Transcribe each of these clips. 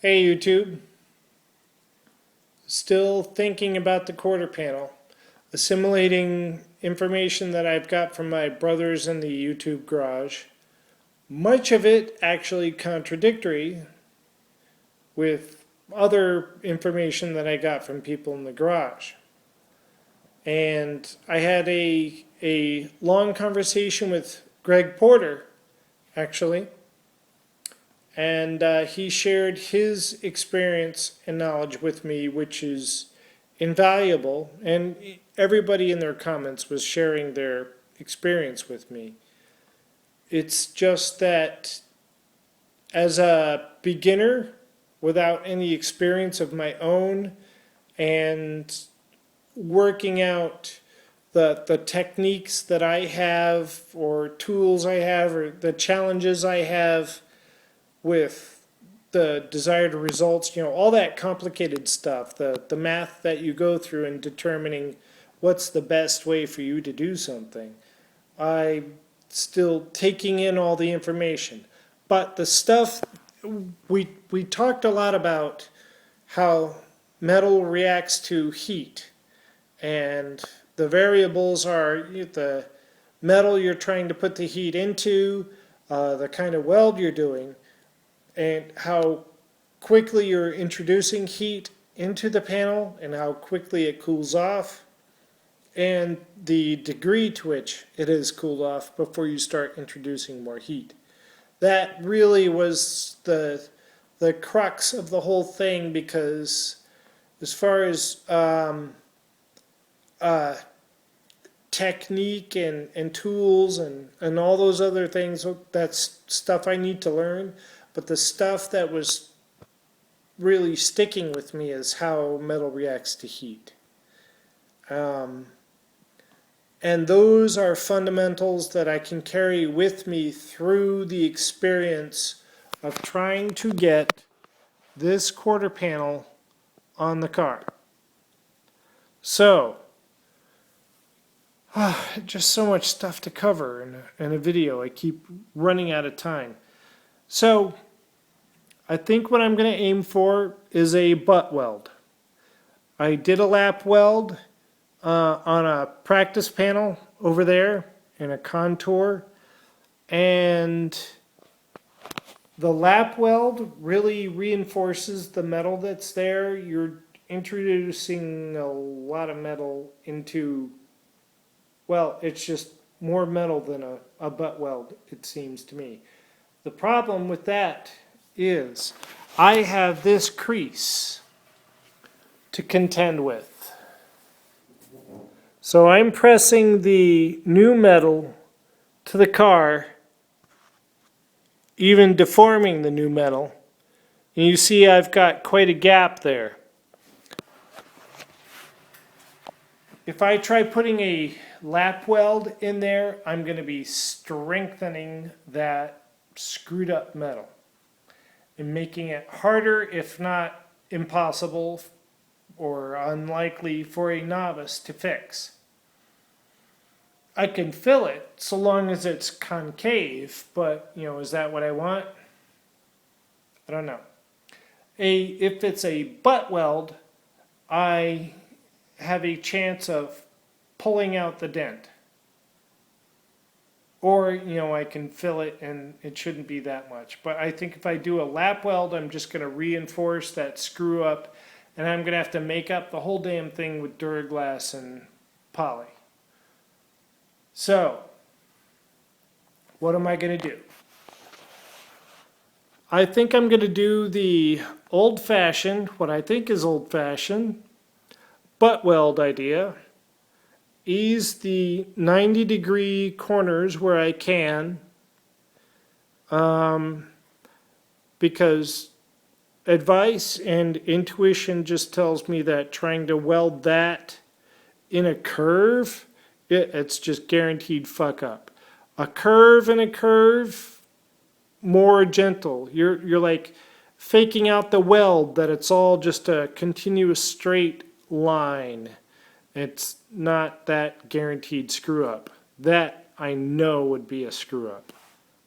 Hey YouTube, still thinking about the quarter panel, assimilating information that I've got from my brothers in the YouTube garage. Much of it actually contradictory with other information that I got from people in the garage. And I had a long conversation with Greg Porter, actually, and he shared his experience and knowledge with me, which is invaluable. And everybody in their comments was sharing their experience with me. It's just that as a beginner, without any experience of my own, and working out the techniques that I have, or tools I have, or the challenges I have with the desired results, all that complicated stuff, the math that you go through in determining what's the best way for you to do something. I'm still taking in all the information. But the stuff, we talked a lot about how metal reacts to heat, and the variables are the metal you're trying to put the heat into, the kind of weld you're doing, and how quickly you're introducing heat into the panel and how quickly it cools off, and the degree to which it is cooled off before you start introducing more heat. That really was the crux of the whole thing, because as far as technique and tools and all those other things, that's stuff I need to learn. But the stuff that was really sticking with me is how metal reacts to heat. And those are fundamentals that I can carry with me through the experience of trying to get this quarter panel on the car. So, just so much stuff to cover in a video. I keep running out of time. So, I think what I'm going to aim for is a butt weld. I did a lap weld on a practice panel over there in a contour, and the lap weld really reinforces the metal that's there. You're introducing a lot of metal into, well, it's just more metal than a butt weld, it seems to me. The problem with that is I have this crease to contend with. So I'm pressing the new metal to the car, even deforming the new metal. And you see I've got quite a gap there. If I try putting a lap weld in there, I'm going to be strengthening that screwed up metal and making it harder, if not impossible or unlikely, for a novice to fix. I can fill it so long as it's concave, but is that what I want? I don't know. If it's a butt weld, I have a chance of pulling out the dent. Or, I can fill it and it shouldn't be that much. But I think if I do a lap weld, I'm just going to reinforce that screw up, and I'm going to have to make up the whole damn thing with Duraglass and poly. So, what am I going to do? I think I'm going to do the old-fashioned, what I think is old-fashioned, butt weld idea. Ease the 90-degree corners where I can, because advice and intuition just tells me that trying to weld that in a curve, it's just guaranteed fuck up. A curve and a curve, more gentle. You're like faking out the weld, that it's all just a continuous straight line. It's not that guaranteed screw up. That I know would be a screw up.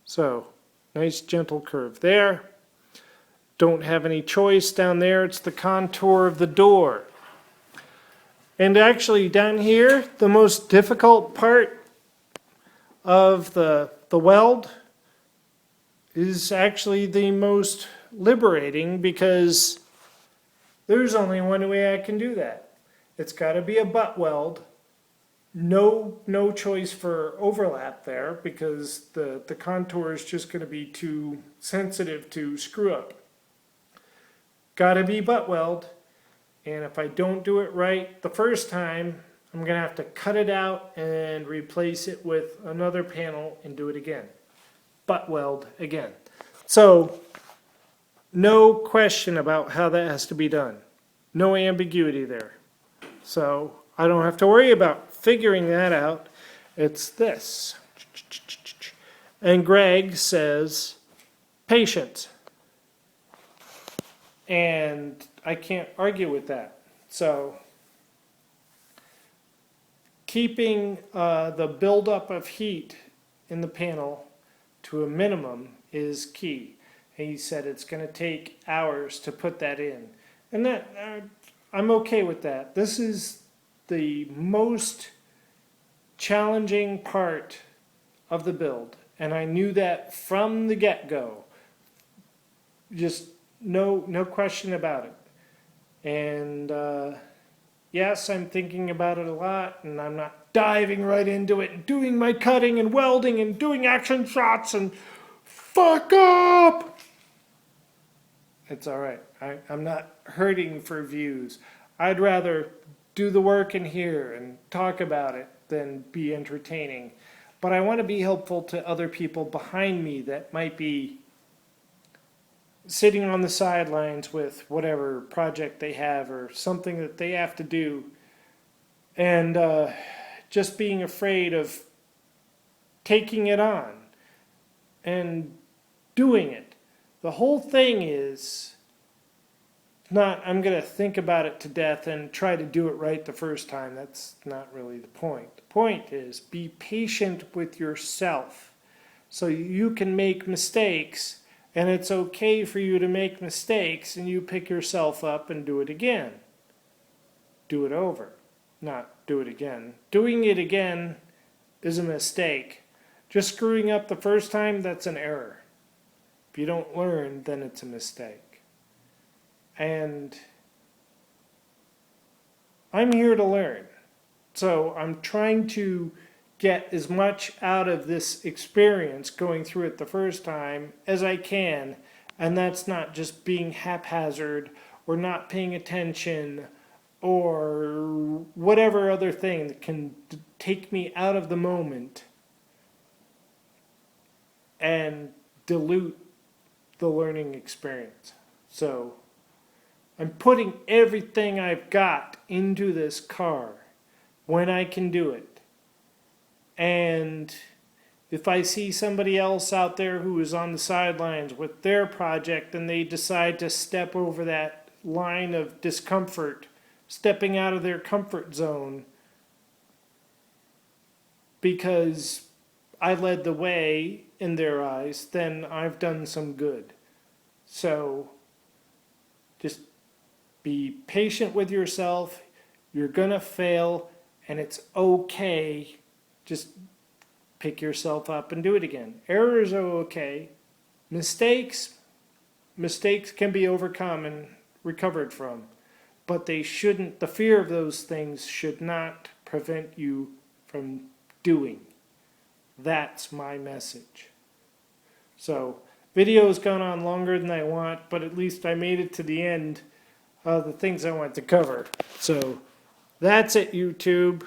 So, nice gentle curve there. don't have any choice down there. It's the contour of the door. And actually down here, the most difficult part of the weld is actually the most liberating, because there's only one way I can do that. It's got to be a butt weld. No choice for overlap there, because the contour is just going to be too sensitive to screw up. Got to be butt weld. And if I don't do it right the first time, I'm going to have to cut it out and replace it with another panel and do it again. Butt weld again. So, no question about how that has to be done. No ambiguity there. So, I don't have to worry about figuring that out. It's this. And Greg says, patience. And I can't argue with that. So, keeping the buildup of heat in the panel to a minimum is key. And he said it's going to take hours to put that in. And that I'm okay with that. This is the most challenging part of the build. And I knew that from the get-go. Just no question about it. And yes, I'm thinking about it a lot, and I'm not diving right into it and doing my cutting and welding and doing action shots and fuck up. It's all right. I'm not hurting for views. I'd rather do the work in here and talk about it than be entertaining. But I want to be helpful to other people behind me that might be sitting on the sidelines with whatever project they have or something that they have to do, and just being afraid of taking it on and doing it. The whole thing is not, I'm going to think about it to death and try to do it right the first time. That's not really the point. The point is be patient with yourself so you can make mistakes. And it's okay for you to make mistakes, and you pick yourself up and do it again. Do it over, not do it again. Doing it again is a mistake. Just screwing up the first time, that's an error. If you don't learn, then it's a mistake. And I'm here to learn. So I'm trying to get as much out of this experience going through it the first time as I can, and that's not just being haphazard or not paying attention or whatever other thing that can take me out of the moment and dilute the learning experience. So I'm putting everything I've got into this car when I can do it. And if I see somebody else out there who is on the sidelines with their project and they decide to step over that line of discomfort, stepping out of their comfort zone because I led the way in their eyes, then I've done some good. So just be patient with yourself. You're going to fail, and it's okay. Just pick yourself up and do it again. Errors are okay. Mistakes can be overcome and recovered from. But they shouldn't, the fear of those things should not prevent you from doing. That's my message. So, video's gone on longer than I want, but at least I made it to the end of the things I want to cover. So, that's it, YouTube.